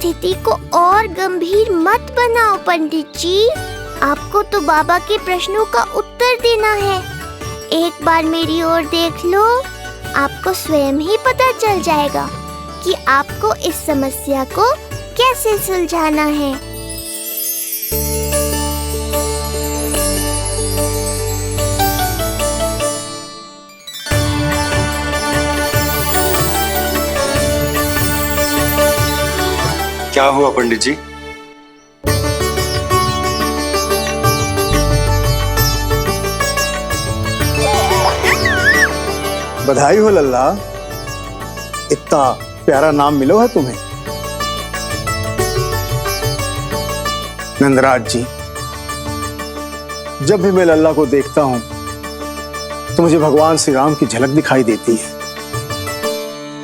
स्थिति को और गंभीर मत बनाओ पंडित जी। आपको तो बाबा के प्रश्नों का उत्तर देना है। एक बार मेरी ओर देख लो, आपको स्वयं ही पता चल जाएगा कि आपको इस समस्या को कैसे सुलझाना है। क्या हुआ पंडित जी? बधाई हो लल्ला, इतना प्यारा नाम मिलो है तुम्हें। नंदराज जी, जब भी मैं लल्ला को देखता हूं तो मुझे भगवान श्री राम की झलक दिखाई देती है।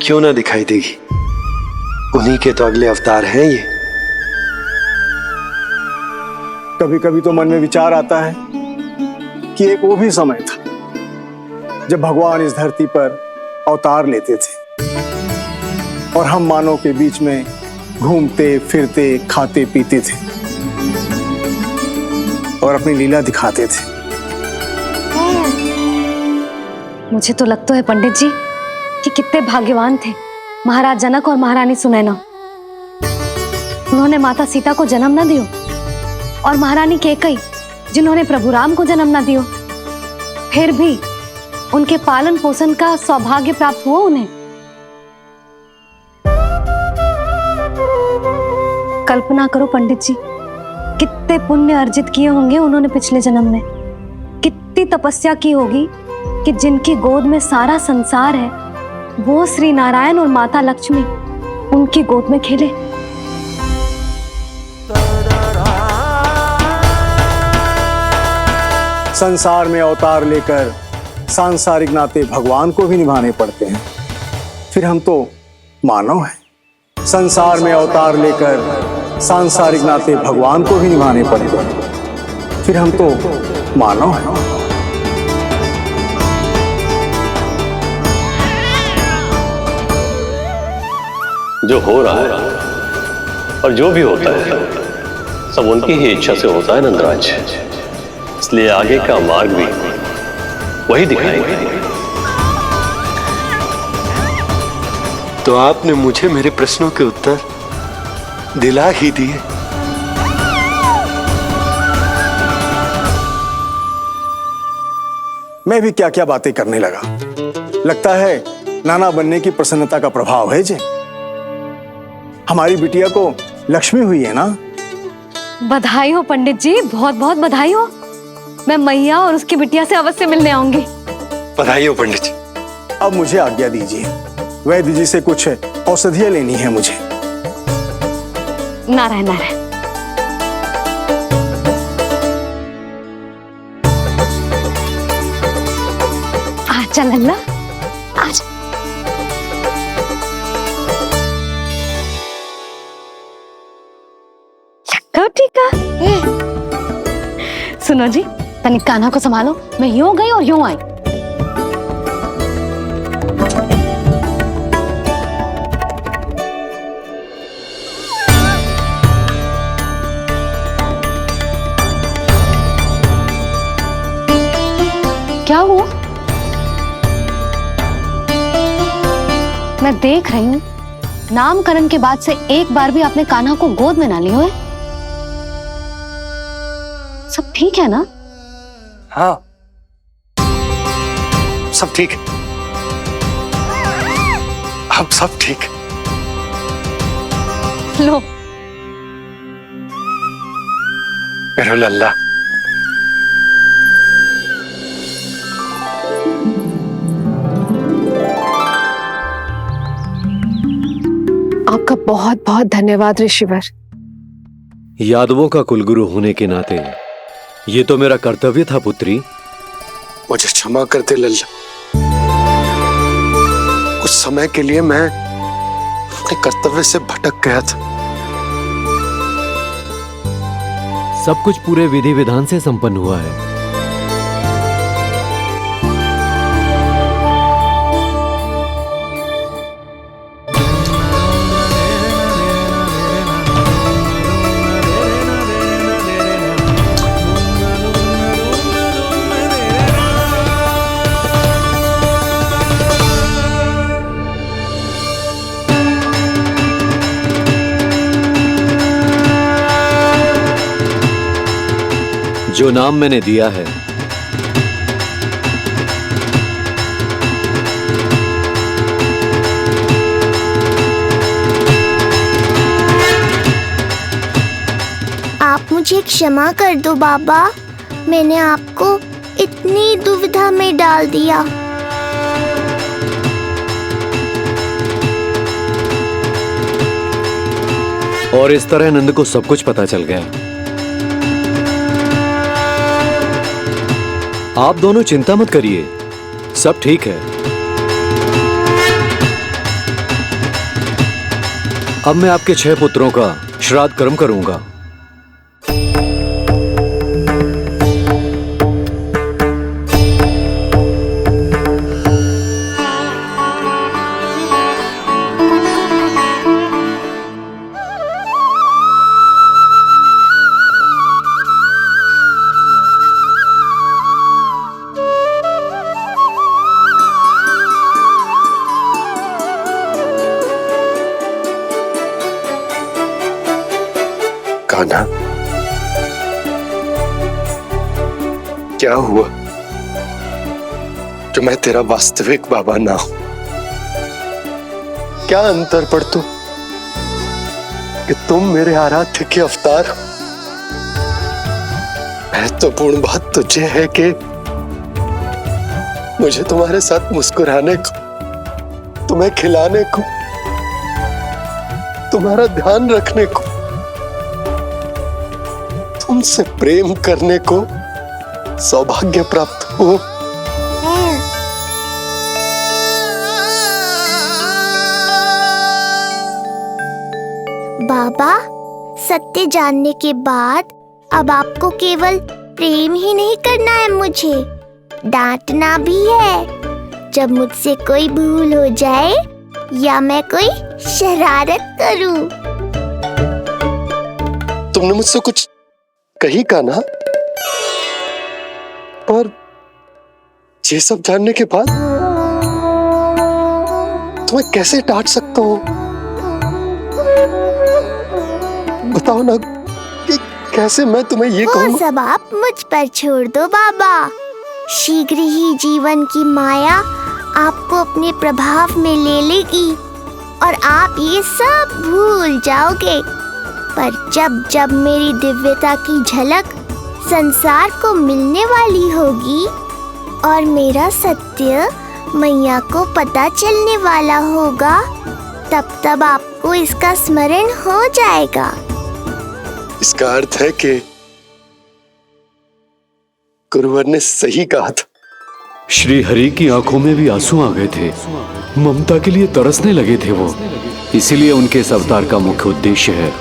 क्यों ना दिखाई देगी, उन्हीं के तो अगले अवतार हैं ये। कभी कभी तो मन में विचार आता है कि एक वो भी समय था जब भगवान इस धरती पर अवतार लेते थे और हम मानव के बीच में घूमते फिरते खाते पीते थे और अपनी लीला दिखाते थे। मुझे तो लगता है पंडित जी कि कितने भाग्यवान थे महाराज जनक और महारानी सुनैना। उन्होंने माता सीता को जन्म न दियो और महारानी कैकेयी जिन्होंने प्रभु राम को जन्म न दियो, फिर भी उनके पालन पोषण का सौभाग्य प्राप्त हुआ उन्हें। कल्पना करो पंडित जी, कितने पुण्य अर्जित किए होंगे उन्होंने पिछले जन्म में। कितनी तपस्या की होगी कि जिनकी गोद में सारा संसार है वो श्री नारायण और माता लक्ष्मी उनकी गोद में खेले। संसार में अवतार लेकर सांसारिक नाते भगवान को भी निभाने पड़ते हैं, फिर हम तो मानव हैं। संसार में अवतार लेकर सांसारिक नाते भगवान को भी निभाने पड़ते हैं, फिर हम तो मानव हैं। जो हो रहा है और जो भी होता है सब उनकी ही इच्छा से होता है नंदराज, इसलिए आगे का मार्ग भी वही दिखाएंगे। तो आपने मुझे मेरे प्रश्नों के उत्तर दिला ही दिए। मैं भी क्या क्या बातें करने लगा। लगता है नाना बनने की प्रसन्नता का प्रभाव है जी। हमारी बिटिया को लक्ष्मी हुई है ना। बधाई हो पंडित जी, बहुत बहुत बधाई हो। मैं मैया और उसकी बिटिया से अवश्य मिलने आऊंगी। बधाई हो पंडित जी। अब मुझे आज्ञा दीजिए, वैद्य जी से कुछ औषधियां लेनी है मुझे। नारायण नारायण। आजा लल्ला, आजा। ठीक है। सुनो जी, तनिक कान्हा को संभालो, मैं यूं गई और यूं आई। क्या हुआ? मैं देख रही हूं नामकरण के बाद से एक बार भी आपने कान्हा को गोद में ना लिया है। सब ठीक है ना? हाँ, सब ठीक है। अब सब ठीक। लो मेरा लल्ला। आपका बहुत बहुत धन्यवाद ऋषिवर। यादवों का कुलगुरु होने के नाते ये तो मेरा कर्तव्य था पुत्री। मुझे क्षमा कर दे लल्ला, कुछ समय के लिए मैं अपने कर्तव्य से भटक गया था। सब कुछ पूरे विधि विधान से संपन्न हुआ है। जो नाम मैंने दिया है, आप मुझे क्षमा कर दो बाबा, मैंने आपको इतनी दुविधा में डाल दिया। और इस तरह नंद को सब कुछ पता चल गया। आप दोनों चिंता मत करिए, सब ठीक है। अब मैं आपके 6 पुत्रों का श्राद्ध कर्म करूंगा। कान्हा, क्या हुआ जो मैं तेरा वास्तविक बाबा ना हूं? क्या अंतर पड़ तू कि तुम मेरे आराध्य के अवतार हो? महत्वपूर्ण बात तुझे है कि मुझे तुम्हारे साथ मुस्कुराने को, तुम्हें खिलाने को, तुम्हारा ध्यान रखने को, तुमसे प्रेम करने को सौभाग्य प्राप्त हो। बाबा, सत्य जानने के बाद अब आपको केवल प्रेम ही नहीं करना है, मुझे डांटना भी है जब मुझसे कोई भूल हो जाए या मैं कोई शरारत करूं। तुमने मुझसे कुछ कही कान्हा, पर ये सब जानने के बाद तुम्हें कैसे डांट सकता हूं? बताओ ना कि कैसे मैं तुम्हें ये कहूं? वो सब आप मुझ पर छोड़ दो बाबा, शीघ्र ही जीवन की माया आपको अपने प्रभाव में ले लेगी और आप ये सब भूल जाओगे। पर जब जब मेरी दिव्यता की झलक संसार को मिलने वाली होगी और मेरा सत्य मैया को पता चलने वाला होगा, तब तब आपको इसका स्मरण हो जाएगा। इसका अर्थ है कि गुरुवर ने सही कहा था। श्री हरि की आंखों में भी आंसू आ गए थे, ममता के लिए तरसने लगे थे वो। इसीलिए उनके इस अवतार का मुख्य उद्देश्य है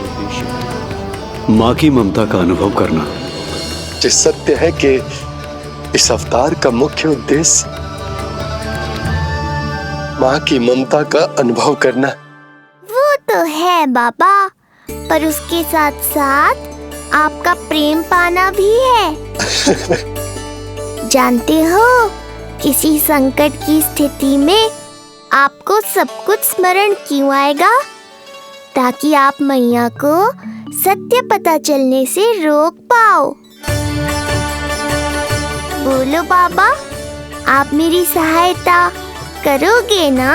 माँ की ममता का अनुभव करना। जो सत्य है कि इस अवतार का मुख्य उद्देश्य माँ की ममता का अनुभव करना। वो तो है बाबा, पर उसके साथ साथ आपका प्रेम पाना भी है। जानते हो, किसी संकट की स्थिति में आपको सब कुछ स्मरण क्यों आएगा? ताकि आप मैया को सत्य पता चलने से रोक पाओ। बोलो बाबा, आप मेरी सहायता करोगे ना?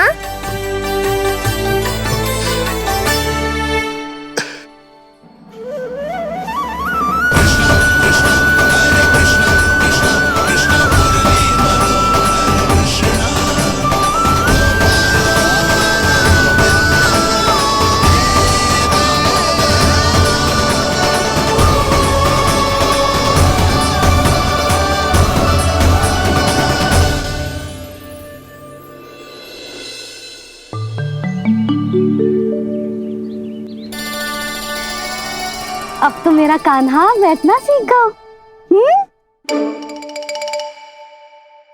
अब तो मेरा कान्हा बैठना सीख गया।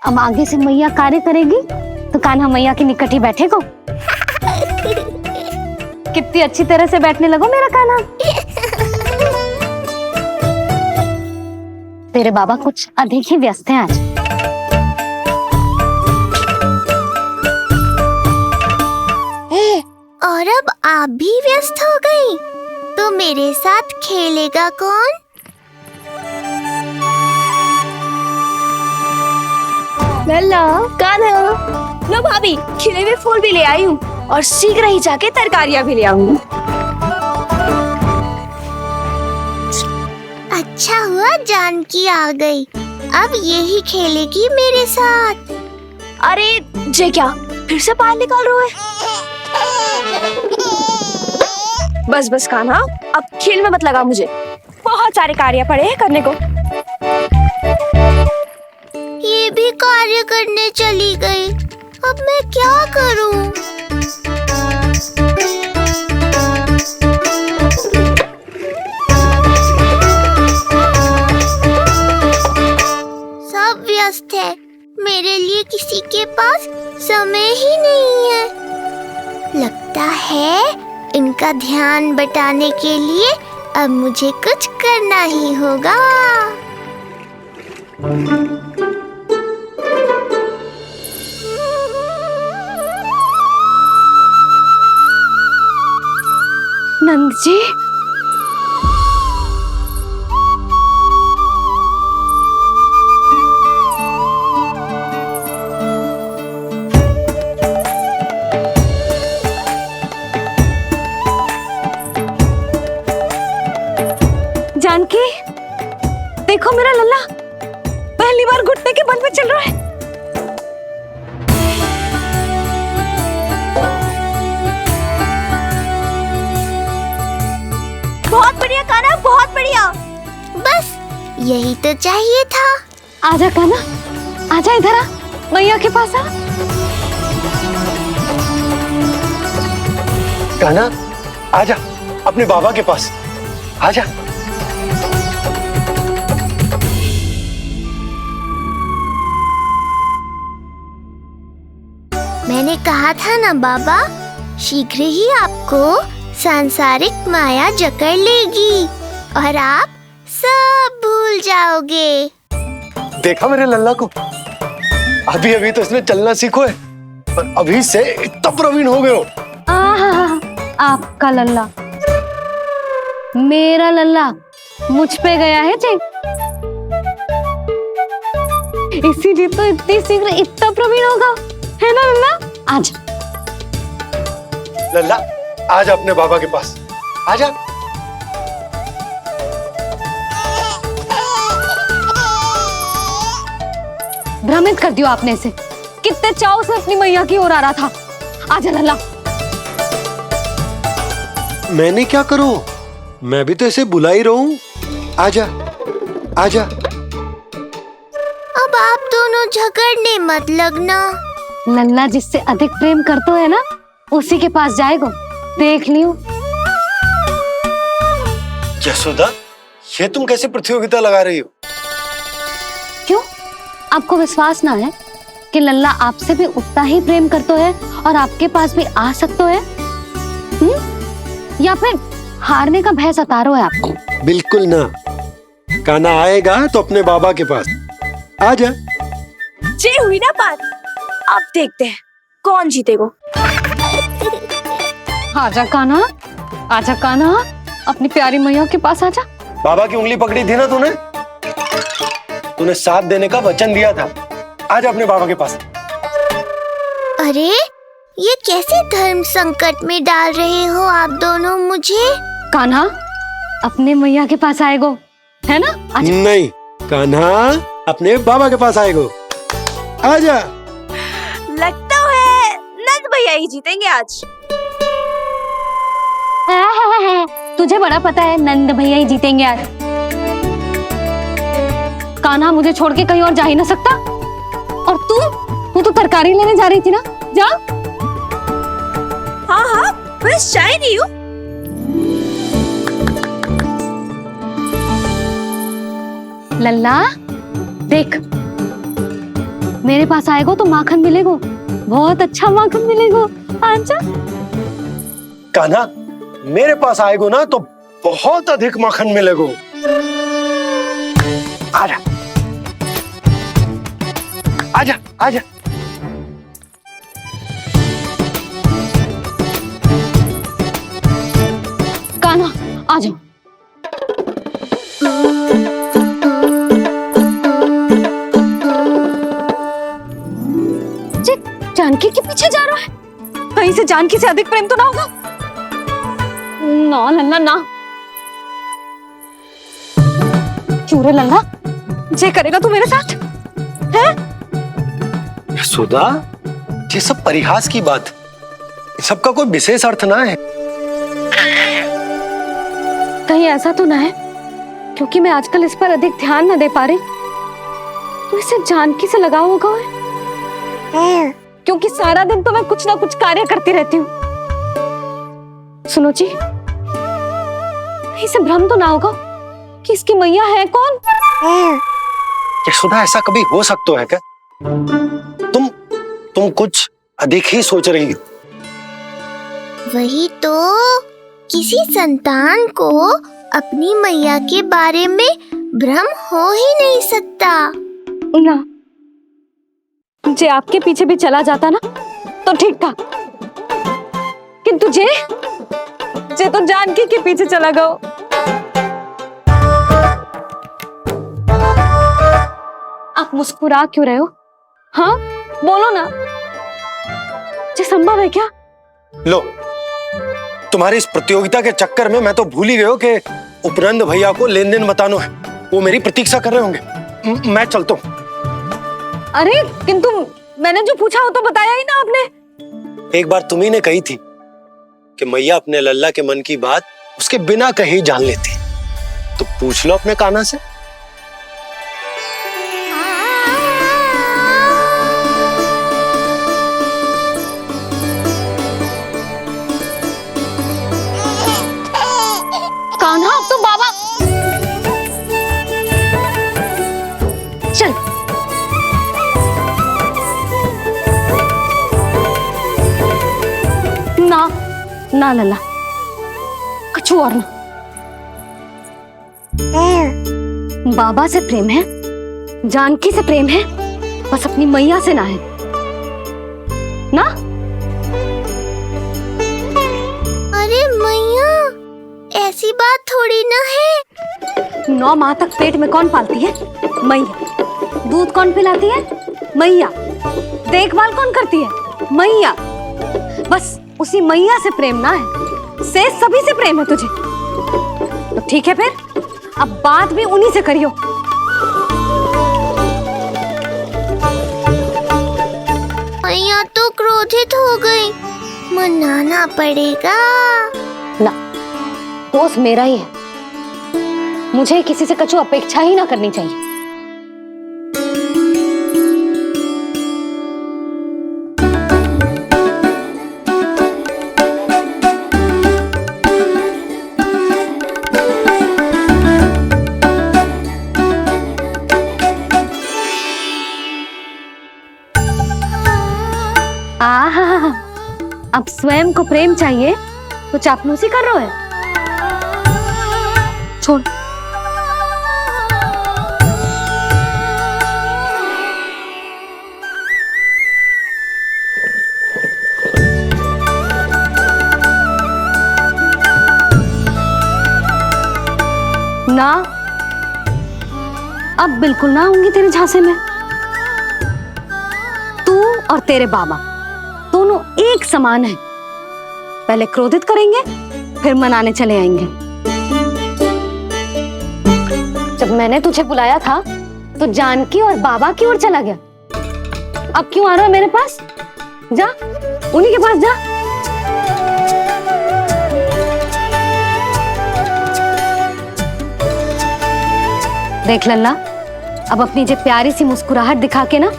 अब आगे से मैया कार्य करेगी तो कान्हा मैया के निकट ही बैठेगा। कितनी अच्छी तरह से बैठने लगो मेरा कान्हा। तेरे बाबा कुछ अधिक ही व्यस्त हैं आज। और अब आप भी व्यस्त हो गई, तो मेरे साथ खेलेगा कौन? लल्ला कान्हा, लो भाभी, खिले हुए फूल भी ले आई हूँ और शीघ्र ही जाके तरकारियाँ भी ले आऊंगी। अच्छा हुआ जानकी आ गई, अब यही खेलेगी मेरे साथ। अरे जे क्या, फिर से पायल निकाल रहे हो? बस बस कान्हा, अब खेल में मत लगा मुझे, बहुत सारे कार्य पड़े हैं करने को। ये भी कार्य करने चली गई, अब मैं क्या करूं? सब व्यस्त है, मेरे लिए किसी के पास समय ही नहीं है। लगता है इनका ध्यान बटाने के लिए अब मुझे कुछ करना ही होगा। नंद जी, जानकी, देखो मेरा लल्ला पहली बार घुटने के बल पे चल रहा है। बहुत बढ़िया कान्हा, बहुत बढ़िया। बस यही तो चाहिए था। आजा कान्हा, आजा इधर आ, मैया के पास आ। कान्हा, आजा अपने बाबा के पास, आजा। मैंने कहा था ना बाबा, शीघ्र ही आपको सांसारिक माया जकड़ लेगी और आप सब भूल जाओगे। देखा मेरे लल्ला को, अभी अभी तो इसने चलना सीखो है और अभी से इतना प्रवीण हो गए हो। आपका लल्ला, मेरा लल्ला मुझ पे गया है जी, इसीलिए तो इतनी शीघ्र इतना प्रवीण होगा, है ना लल्ला? आज लल्ला, आजा अपने बाबा के पास, आजा। भ्रमित कर दियो आपने इसे, कितने चाव से अपनी मैया की ओर आ रहा था। आजा लल्ला। मैंने क्या करूं? मैं भी तो इसे बुला ही रहा हूं। आजा, आजा। अब आप दोनों झगड़ने मत लगना। लल्ला जिससे अधिक प्रेम करते है ना, उसी के पास जाएगा, देख लियो। यशोदा, ये तुम कैसे प्रतियोगिता लगा रही हो? क्यों, आपको विश्वास ना है कि लल्ला आपसे भी उतना ही प्रेम करता है और आपके पास भी आ सकता है? या फिर हारने का भय सता रहा है आपको? बिल्कुल ना, कान्हा आएगा तो अपने बाबा के पास। आजा। जे हुई ना बात, अब देखते हैं कौन जीतेगा। आजा कान्हा, आजा कान्हा, अपनी प्यारी मैया के पास आजा। बाबा की उंगली पकड़ी थी ना तूने, तूने साथ देने का वचन दिया था। आजा अपने बाबा के पास। अरे ये कैसे धर्म संकट में डाल रहे हो आप दोनों मुझे? कान्हा अपने मैया के पास आएगो, है ना? आजा। नहीं, कान्हा अपने बाबा के पास आएगो। आजा। लगता है नंद भैया ही जीतेंगे आज। तुझे बड़ा पता है नंद भैया ही जीतेंगे आज। कान्हा मुझे छोड़ के कहीं और जा ही ना सकता। और तू तो तरकारी लेने जा रही थी ना, जा। हाँ हाँ, बस जा ही रही हूँ। लल्ला देख, मेरे पास आएगो तो माखन मिलेगो, बहुत अच्छा माखन मिलेगो। आजा। कान्हा, मेरे पास आएगो ना तो बहुत अधिक माखन मिलेगो। आजा, आजा, आजा। कान्हा आ जाओ। जानकी के पीछे जा रहा है? कहीं से जानकी से अधिक प्रेम तो ना होगा? ना लल्ला ना। क्यों रे लल्ला, जे करेगा तू मेरे साथ है? यशोदा, ये सब परिहास की बात, सबका कोई विशेष अर्थ ना है। कहीं ऐसा तो ना है क्योंकि मैं आजकल इस पर अधिक ध्यान न दे पा रही तो इसे जानकी से लगाव होगा है? क्योंकि सारा दिन तो मैं कुछ ना कुछ कार्य करती रहती हूँ। सुनो जी, इसे भ्रम तो ना होगा कि इसकी मैया है कौन? यशोदा, ऐसा कभी हो सकता है क्या? तुम कुछ अधिक ही सोच रही हो। वही तो, किसी संतान को अपनी मैया के बारे में भ्रम हो ही नहीं सकता। ना, जे आपके पीछे भी चला जाता ना तो ठीक था, किंतु जे तो जानकी के पीछे चला गया। आप मुस्कुरा क्यों रहे हो? हाँ बोलो ना, ये संभव है क्या? लो, तुम्हारी इस प्रतियोगिता के चक्कर में मैं तो भूल ही गया कि उपनंद भैया को लेन देन बताना है। वो मेरी प्रतीक्षा कर रहे होंगे। मैं चलता हूँ। अरे किंतु मैंने जो पूछा वो तो बताया ही ना आपने। एक बार तुम्ही ने कही थी कि मैया अपने लल्ला के मन की बात उसके बिना कहीं जान लेती, तो पूछ लो अपने कान्हा से। कान्हा, अब तो बाबा चल। ना ना लल्ला, कछु और ना। बाबा से प्रेम है, जानकी से प्रेम है, बस अपनी मैया से ना है ना। अरे मैया, ऐसी बात थोड़ी ना है। 9 माह तक पेट में कौन पालती है? मैया। दूध कौन पिलाती है? मैया। देखभाल कौन करती है? मैया। बस उसी मैया से प्रेम ना है, से सभी से प्रेम है तुझे। तो ठीक है फिर, अब बात भी उन्हीं से करियो। मैया तो क्रोधित हो गई, मनाना पड़ेगा। ना, दोस्त मेरा ही है, मुझे किसी से कछु अपेक्षा ही ना करनी चाहिए। आहा, अब स्वयं को प्रेम चाहिए तो चापलूसी कर रहे हो? छोड़। ना, अब बिल्कुल ना आऊंगी तेरे झांसे में। तू और तेरे बाबा दोनों एक समान हैं। पहले क्रोधित करेंगे, फिर मनाने चले आएंगे। जब मैंने तुझे बुलाया था तो जानकी और बाबा की ओर चला गया। अब क्यों आ रहा है मेरे पास? जा, उन्हीं के पास जा। देख लल्ला, अब अपनी जे प्यारी सी मुस्कुराहट दिखा के ना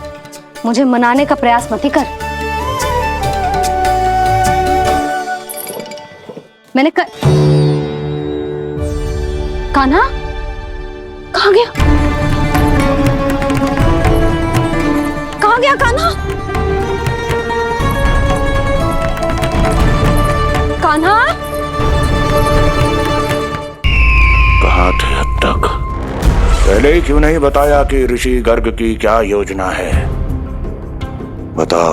मुझे मनाने का प्रयास मत ही कर। मैंने कान्हा कहाँ गया? कहाँ गया कान्हा? कान्हा, कहाँ थे अब तक? पहले ही क्यों नहीं बताया कि ऋषि गर्ग की क्या योजना है? बता,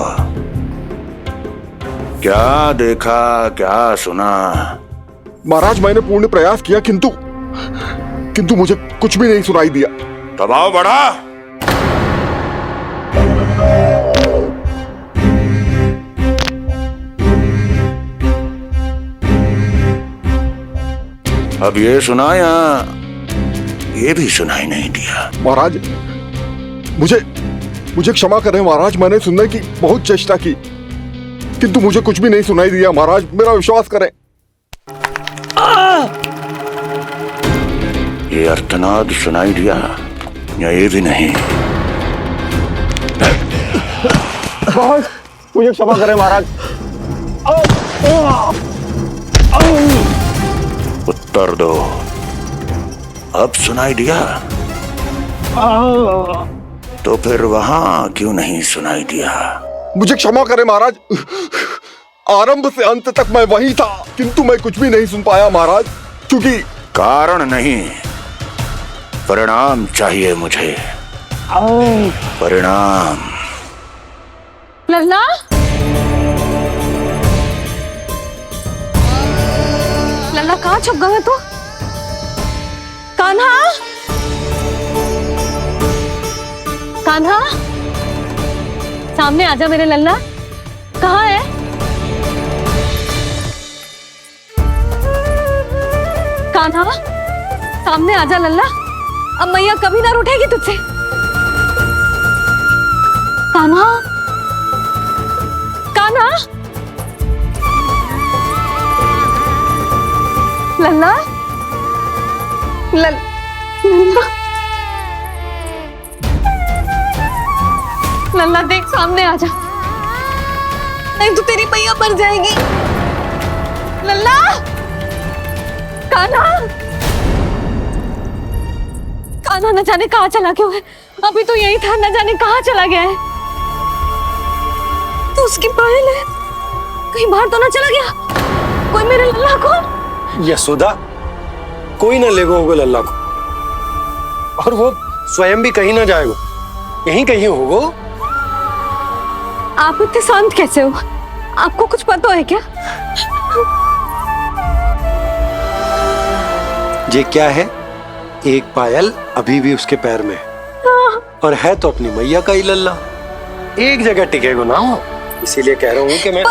क्या देखा, क्या सुना? महाराज, मैंने पूर्ण प्रयास किया किंतु मुझे कुछ भी नहीं सुनाई दिया। दबाव बढ़ा। अब ये सुना या ये भी सुनाई नहीं दिया? महाराज, मुझे क्षमा करें महाराज, मैंने सुनने की बहुत चेष्टा की किंतु मुझे कुछ भी नहीं सुनाई दिया महाराज, मेरा विश्वास करें। ये अर्थनाद सुनाई दिया या ये भी नहीं? महाराज मुझे क्षमा करें महाराज। उत्तर दो, अब सुनाई दिया? तो फिर वहां क्यों नहीं सुनाई दिया? मुझे क्षमा करें महाराज, आरंभ से अंत तक मैं वहीं था किंतु मैं कुछ भी नहीं सुन पाया महाराज, क्योंकि कारण नहीं, परिणाम चाहिए मुझे। परिणाम। लल्ला, लल्ला कहाँ छुप गए तू? कान्हा, कान्हा, सामने आजा मेरे लल्ला, कहाँ है? कान्हा, सामने आजा लल्ला, अब मैया कभी ना रूठेगी तुझसे। कान्हा, कान्हा, लल्ला, लल्ला, लल्ला देख सामने आ जा, नहीं तो तेरी मैया मर जाएगी। लल्ला, कान्हा, कान्हा न जाने कहाँ चला गया है, अभी तो यही था, न जाने कहाँ चला गया है। तो उसकी पायल है, कहीं बाहर तो ना चला गया? कोई मेरे लल्ला को? यशोदा, कोई ना लेगा होगा लल्ला को, और वो स्वयं भी कहीं ना जाएगा, यहीं कहीं होगा। आप इतने शांत कैसे हो? आपको कुछ पता है क्या? ये क्या है? एक पायल अभी भी उसके पैर में है, और है तो अपनी मैया का ही लल्ला, एक जगह टिकेगा ना हो, इसीलिए कह रहा हूँ कि मैं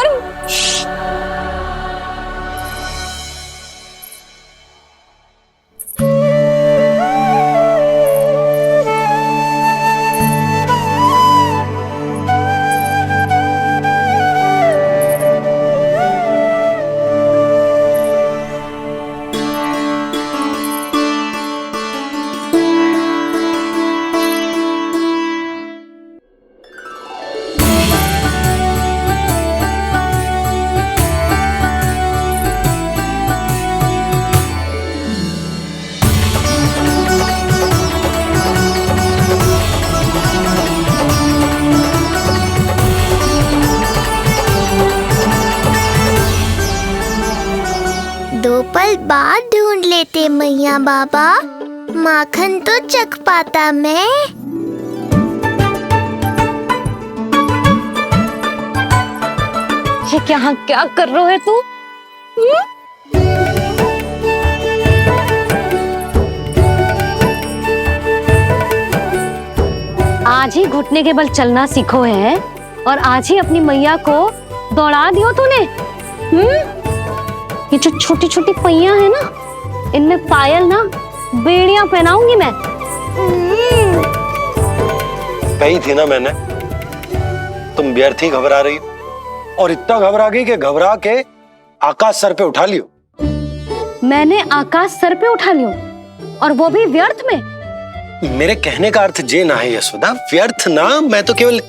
दो पल बाद ढूंढ लेते मैया बाबा, माखन तो चख पाता मैं। ये क्या कर रहे है तू? आज ही घुटने के बल चलना सीखो है और आज ही अपनी मैया को दौड़ा दियो तूने। ये जो छोटी छोटी पहियां है ना, इनमें पायल ना बेड़ियां पहनाऊंगी मैं। कही थी ना मैंने, तुम व्यर्थ ही घबरा रही हो, और इतना घबरा गई कि घबरा के आकाश सर पे उठा लियो। मैंने आकाश सर पे उठा लियो, और वो भी व्यर्थ में? मेरे कहने का अर्थ जे ना है यशोदा, व्यर्थ ना, मैं तो केवल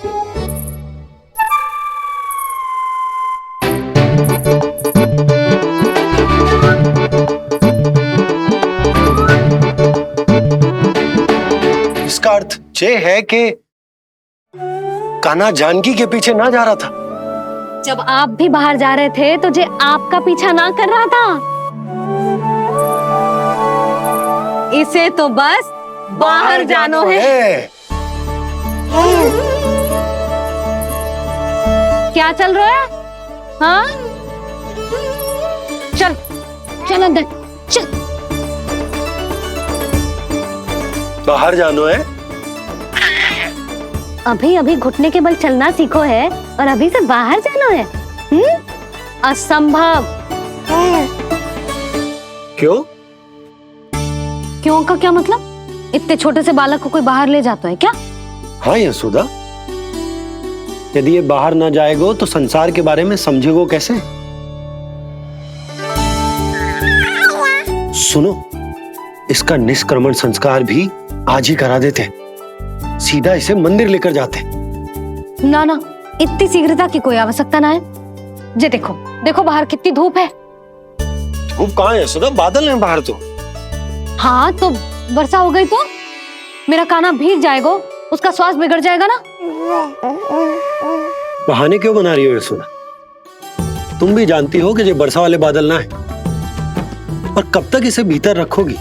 इसका अर्थ ये है कि कान्हा जानकी के पीछे ना जा रहा था। जब आप भी बाहर जा रहे थे तो जे आपका पीछा ना कर रहा था। इसे तो बस बाहर जानो है। क्या चल रहा है? हाँ, चल चल अंदर चल। बाहर जानो है? अभी अभी घुटने के बल चलना सीखो है और अभी से बाहर जाना है? असंभव। क्यों? क्यों का क्या मतलब? इतने छोटे से बालक को कोई बाहर ले जाता है क्या? हाँ यशोदा, यदि ये बाहर ना जाएगो तो संसार के बारे में समझेगो कैसे? सुनो, इसका निष्क्रमण संस्कार भी आज ही करा देते, सीधा इसे मंदिर लेकर जाते। ना ना, इतनी शीघ्रता की कोई आवश्यकता ना है। जे देखो देखो बाहर कितनी धूप है। धूप कहाँ है यशोदा? बादल है बाहर तो। हाँ तो वर्षा हो गई तो मेरा कान्हा भीग जाएगा, उसका स्वास्थ्य बिगड़ जाएगा ना। बहाने क्यों बना रही हो यशोदा? तुम भी जानती हो कि ये वर्षा वाले बादल ना है, और कब तक इसे भीतर रखोगी?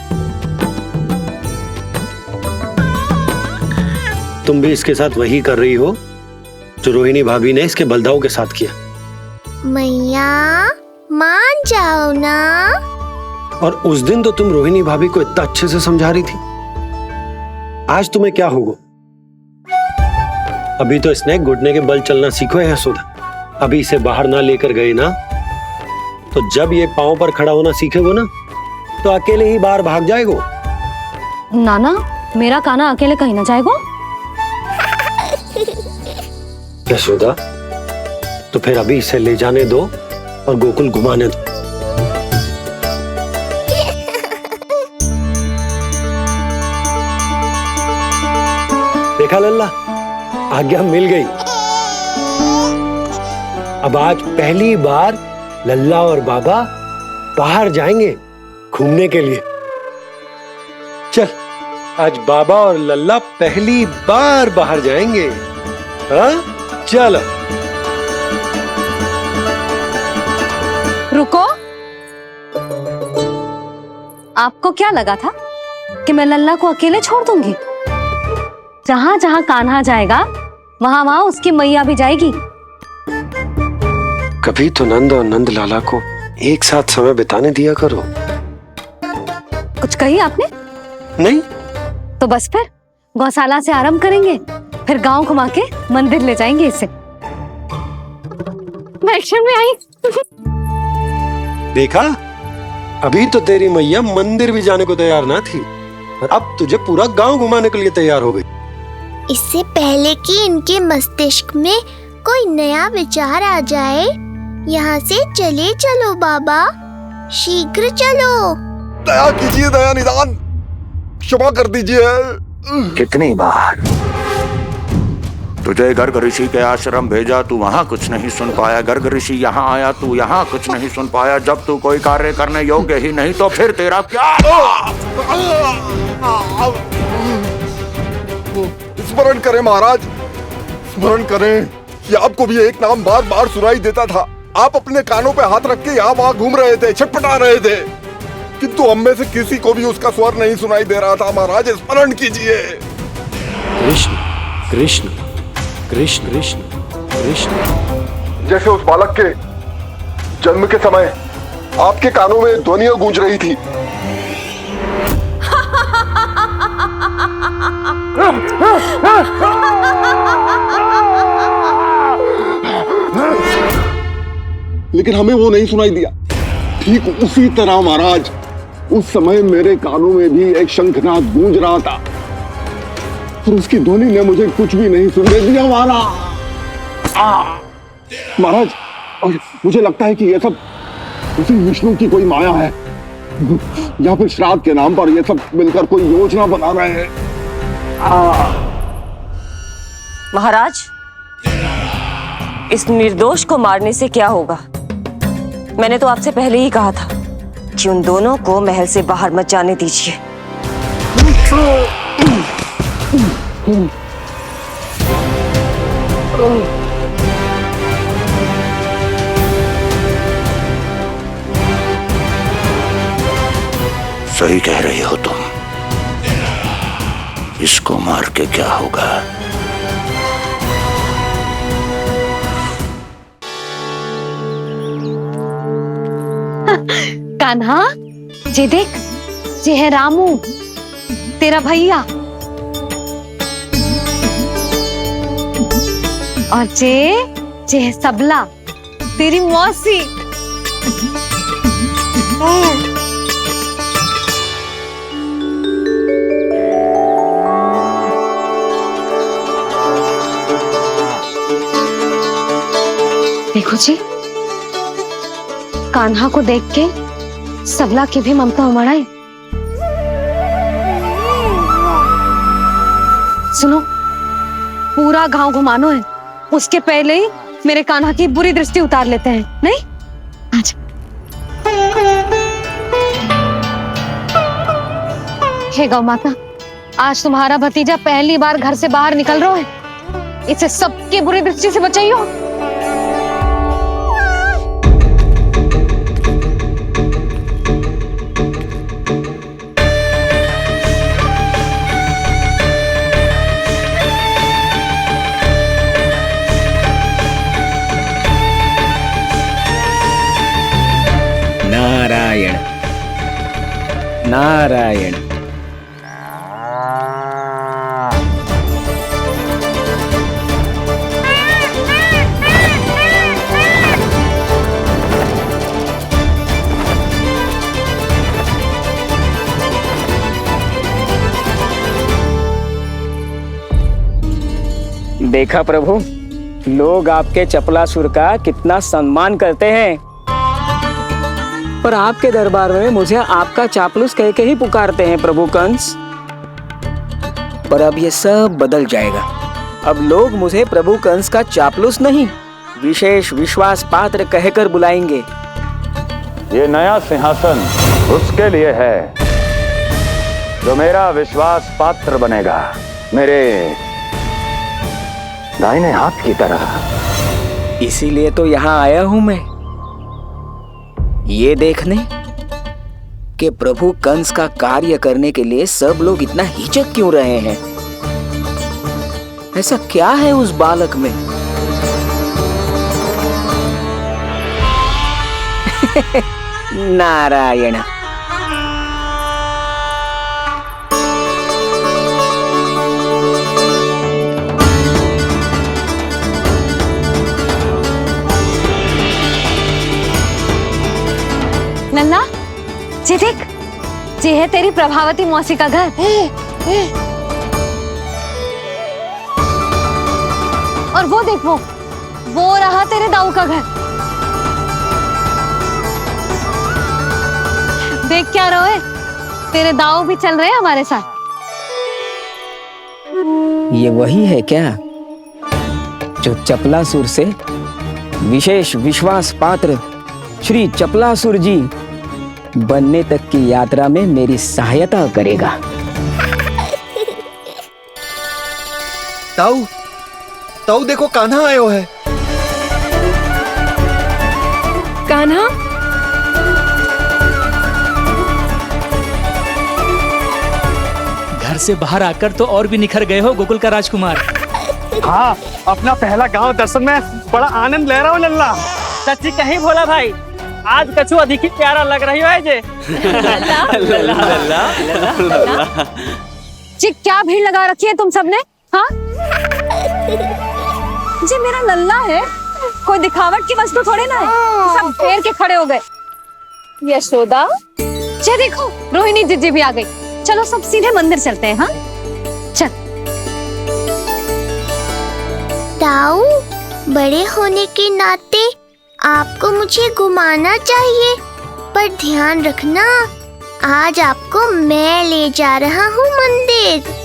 तुम भी इसके साथ वही कर रही हो जो रोहिणी भाभी ने इसके बलदाऊ के साथ किया। मैया मान जाओ ना। और उस दिन तो तुम रोहिणी भाभी को इतना अच्छे से समझा रही थी, आज तुम्हें क्या होगा? अभी तो इसने घुटने के बल चलना सीखो है यशोदा। अभी इसे बाहर ना लेकर गए ना, तो जब ये पांव पर खड़ा होना सीखेगो ना, तो अकेले ही बाहर भाग जाएगो। नाना, मेरा कान्हा अकेले कहीं ना जाएगा। यशोदा, तो फिर अभी इसे ले जाने दो और गोकुल घुमाने दो। देखा लल्ला, आज्ञा मिल गई। अब आज पहली बार लल्ला और बाबा बाहर जाएंगे घूमने के लिए। चल, आज बाबा और लल्ला पहली बार बाहर जाएंगे। हाँ, चलो। रुको, आपको क्या लगा था कि मैं लल्ला को अकेले छोड़ दूंगी? जहां जहां कान्हा जाएगा वहां वहां उसकी मैया भी जाएगी। कभी तो नंद और नंद लाला को एक साथ समय बिताने दिया करो। कुछ कही आपने? नहीं। तो बस फिर गौशाला से आरंभ करेंगे, फिर गांव घुमा के मंदिर ले जाएंगे इसे। मैं एक्शन में आई। देखा, अभी तो तेरी मैया मंदिर भी जाने को तैयार ना थी, और अब तुझे पूरा गांव घुमाने के लिए तैयार हो गई। इससे पहले कि इनके मस्तिष्क में कोई नया विचार आ जाए, यहाँ से चले चलो बाबा, शीघ्र चलो। दया कीजिए, दया निदान, क्षमा कर दीजिए। कितनी बार तुझे गर्ग ऋषि के आश्रम भेजा, तू वहां कुछ नहीं सुन पाया। गर्ग ऋषि यहाँ आया, तू यहाँ कुछ नहीं सुन पाया। जब तू कोई कार्य करने योग्य ही नहीं, तो फिर तेरा क्या? स्मरण करें महाराज, स्मरण करें कि आपको भी एक नाम बार बार सुनाई देता था। आप अपने कानों पे हाथ रख के यहाँ वहां घूम रहे थे, छटपटा रहे थे, किंतु हम में से किसी को भी उसका स्वर नहीं सुनाई दे रहा था। महाराज, स्मरण कीजिए। कृष्ण कृष्ण कृष्ण कृष्ण कृष्ण। जैसे उस बालक के जन्म के समय आपके कानों में ध्वनियां गूंज रही थी। लेकिन हमें वो नहीं सुनाई दिया। ठीक उसी तरह महाराज, उस समय मेरे कानों में भी एक शंखनाद गूंज रहा था, और उसकी ध्वनि ने मुझे कुछ भी नहीं सुनने दिया। महाराज, और मुझे लगता है कि यह सब उसी विष्णु की कोई माया है, या फिर श्राद्ध के नाम पर ये सब मिलकर कोई योजना बना रहे हैं। महाराज, इस निर्दोष को मारने से क्या होगा? मैंने तो आपसे पहले ही कहा था कि उन दोनों को महल से बाहर मत जाने दीजिए। सही कह रही हो तुम। इसको मार के क्या होगा? कान्हा, जे देख, जे है रामू, तेरा भैया, और जे है सबला, तेरी मौसी। देखो जी, कान्हा को देख के सबला की भी ममता उमड़ आई। सुनो, पूरा गांव घुमानो है, उसके पहले ही मेरे कान्हा की बुरी दृष्टि उतार लेते हैं, नहीं? आज हे गौ माता, आज तुम्हारा भतीजा पहली बार घर से बाहर निकल रहा है, इसे सबकी बुरी दृष्टि से बचाइयो। नारायण नारायण। देखा प्रभु, लोग आपके चपलासुर का कितना सम्मान करते हैं, पर आपके दरबार में मुझे आपका चापलूस कह के ही पुकारते हैं प्रभु कंस। पर अब ये सब बदल जाएगा। अब लोग मुझे प्रभु कंस का चापलूस नहीं, विशेष विश्वास पात्र कहकर बुलाएंगे। ये नया सिंहासन उसके लिए है जो मेरा विश्वास पात्र बनेगा, मेरे दाहिने हाथ की तरह। इसीलिए तो यहाँ आया हूं मैं, ये देखने कि प्रभु कंस का कार्य करने के लिए सब लोग इतना हिचक क्यों रहे हैं। ऐसा क्या है उस बालक में? नारायण। नन्ना, जी देख, जी है तेरी प्रभावती मौसी का घर। और वो देख, वो रहा तेरे दाऊ का घर। देख क्या रहो है, तेरे दाऊ भी चल रहे हैं हमारे साथ। ये वही है क्या जो चपलासुर से विशेष विश्वास पात्र श्री चपलासुर जी बनने तक की यात्रा में मेरी सहायता करेगा? ताऊ, ताऊ देखो, कान्हा आयो है। कान्हा, घर से बाहर आकर तो और भी निखर गए हो गोकुल का राजकुमार। हाँ, अपना पहला गांव दर्शन में बड़ा आनंद ले रहा हूँ लल्ला। सच्ची कहीं बोला भाई, आज कछु अधिक ही प्यारा लग रही है जे। जी क्या भीड़ लगा रखी है तुम सबने? हाँ जी, मेरा लल्ला है, कोई दिखावट की वस्तु थोड़ी ना है। सब घेर के खड़े हो गए। यशोदा, जी देखो, रोहिणी जीजी भी आ गई। चलो सब सीधे मंदिर चलते हैं। हाँ चल। ताऊ, बड़े होने के नाते आपको मुझे घुमाना चाहिए, पर ध्यान रखना, आज आपको मैं ले जा रहा हूँ मंदिर।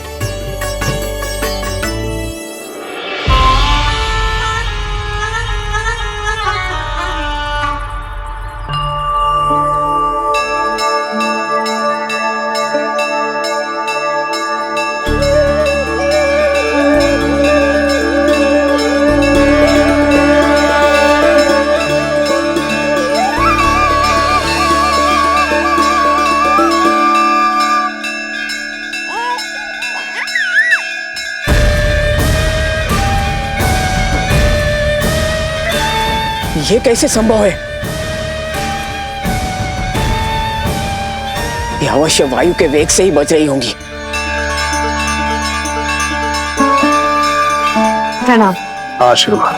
ये कैसे संभव है? ये अवश्य वायु के वेग से ही बच रही होंगी। प्रणाम। आशीर्वाद।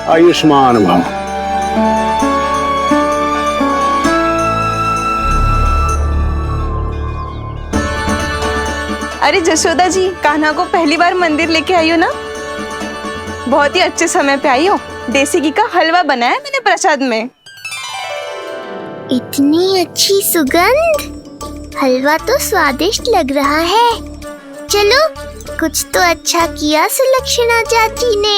आयुष्मान भव। अरे जशोदा जी, कान्हा को पहली बार मंदिर लेके आई हो ना? बहुत ही अच्छे समय पे आई हो। देसी घी का हलवा बनाया मैंने प्रसाद में। इतनी अच्छी सुगंध, हलवा तो स्वादिष्ट लग रहा है। चलो, कुछ तो अच्छा किया सुलक्षणा चाची ने।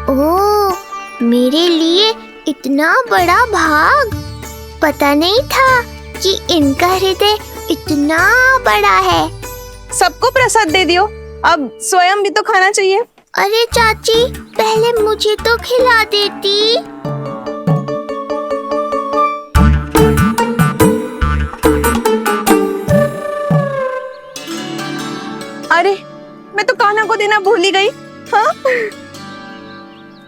ओह, मेरे लिए इतना बड़ा भाग। पता नहीं था कि इनका हृदय इतना बड़ा है। सबको प्रसाद दे दियो, अब स्वयं भी तो खाना चाहिए। अरे चाची, पहले मुझे तो खिला देती। अरे, मैं तो कान्हा को देना भूल ही गई। हाँ?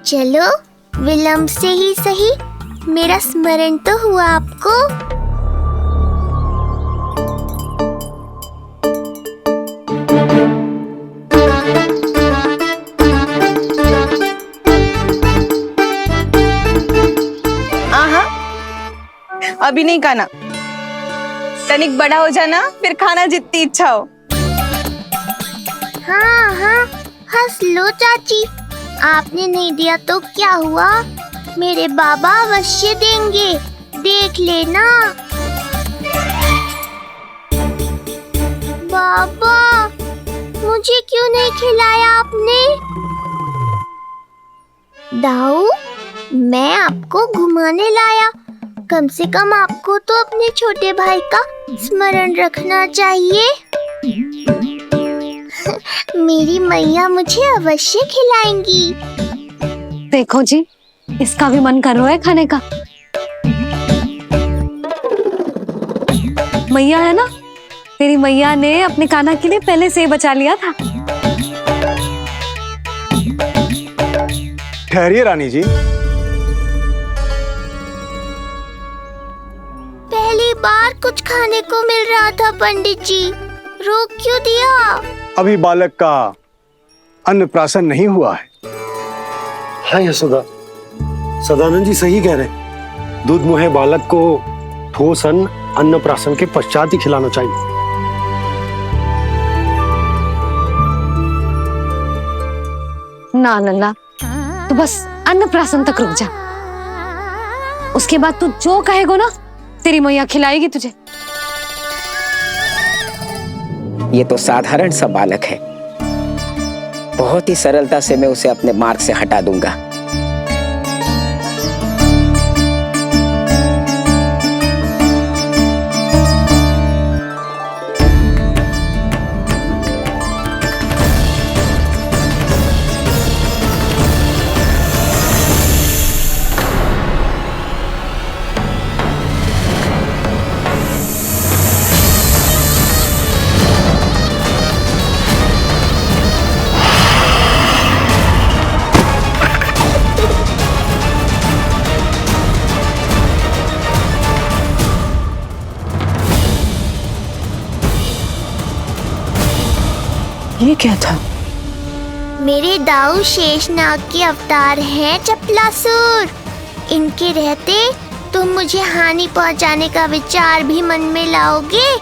चलो, विलंब से ही सही, मेरा स्मरण तो हुआ आपको। अभी नहीं खाना, तनिक बड़ा हो जाना, फिर खाना जितनी इच्छा हो। हाँ हाँ, हंस लो चाची। आपने नहीं दिया तो क्या हुआ, मेरे बाबा अवश्य देंगे, देख लेना। बाबा, मुझे क्यों नहीं खिलाया आपने? दाऊ, मैं आपको घुमाने लाया, कम से कम आपको तो अपने छोटे भाई का स्मरण रखना चाहिए। मेरी मैया मुझे अवश्य खिलाएंगी। देखो जी, इसका भी मन कर रहा है खाने का। मैया है ना, तेरी मैया ने अपने कान्हा के लिए पहले से ही बचा लिया था। ठहरिए रानी जी। पहली बार कुछ खाने को मिल रहा था पंडित जी, रोक क्यों दिया? अभी बालक का अन्नप्राशन नहीं हुआ है। हाँ यशोदा, सदानंद जी सही कह रहे। दूध मुहे बालक को ठोस अन्नप्राशन के पश्चात ही खिलाना चाहिए। ना लल्ला, तू बस अन्नप्राशन तक रुक जा, उसके बाद तू जो कहेगो ना, तेरी मैया खिलाएगी तुझे। ये तो साधारण सा बालक है, बहुत ही सरलता से मैं उसे अपने मार्ग से हटा दूंगा। ये क्या था? मेरे दाऊ शेषनाग के अवतार हैं चपलासुर। इनके रहते तुम मुझे हानि पहुंचाने का विचार भी मन में लाओगे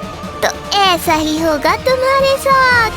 तो ऐसा ही होगा तुम्हारे साथ।